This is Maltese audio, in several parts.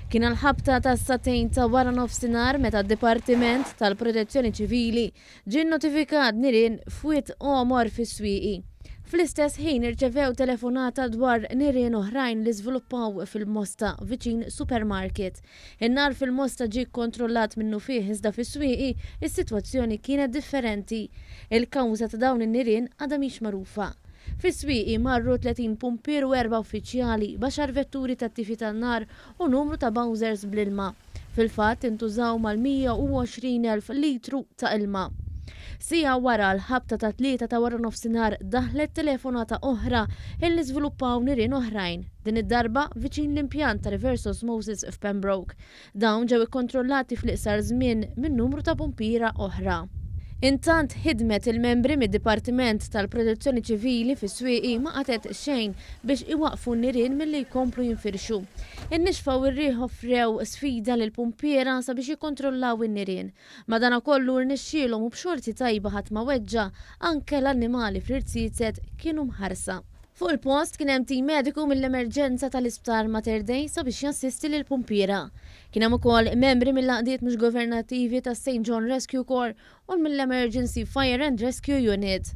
Kien l-ħabta ta' satejn ta' wara nofsinhar meta d-Dipartiment tal-Protezzjoni Ċivili ġie notifikat nirien f'wiet omor fis-swieqi. Fl-istess ħin irċevew telefonata dwar nirien oħrajn li żviluppaw fil-Mosta viċin supermarket. In-nar fil-Mosta ġie kontrollat minnu fih iżda fis-swieqi is-sitwazzjoni kienet differenti. Il-kawża ta' dawn in-nirien għadha mhix magħrufa. Fis-swieqi marru 30 pumpier u 4 uffiċjali, baxar vetturi ta' tifi tan-nar u numru ta' bowsers bl-ilma. Fil-fatt intużaw mal-120,000 litru ta' ilma. Sija wara l-ħabta ta' 3 ta' wara nofsinhar daħlet telefonata oħra illi żviluppaw nirien oħrajn, din id-darba viċin l-impjant ta' reverse osmosis f'Pembroke. Dawn ġew ikkontrollati fl-iqsar żmien minn numru ta' pumpiera oħra. Intant ħidmet il-membri mid-Dipartiment tal-Protezzjoni Ċivili fis-swieqi ma qatet xejn biex iwaqfu n-nirien milli jkomplu jinfirxu. In-nixfa u r-riħ offrew sfida lil pumpiera sabiex jikkontrollaw in-nirien. Madankollu rnexxielhom u b'xorti tajba ħadd ma weġġa' anke l-annimali fl-irtsiset kienu mħarsa. Fuq il-post kien hemm tim mediku mill-emerġenza tal-Isptar Mater Dei sabiex jassisti lil pumpiera. Kien hemm ukoll membri mill-għaqdiet mhux governattivi ta' St. John Rescue Corps u mill-Emergency Fire and Rescue Unit.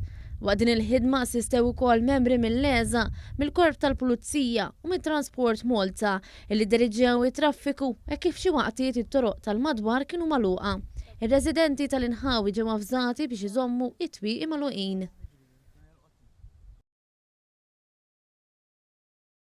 Waqt din il-ħidma assistew ukoll membri mill-Leża, mill-Korp tal-Pulizija u mit-Transport Malta illi diriġew it-traffiku e kif xi waqtiet it-toroq tal-madwar kienu magħluqa. Ir-residenti tal-Inħawi ġew avżati biex iżommu it-twieqi magħluqin.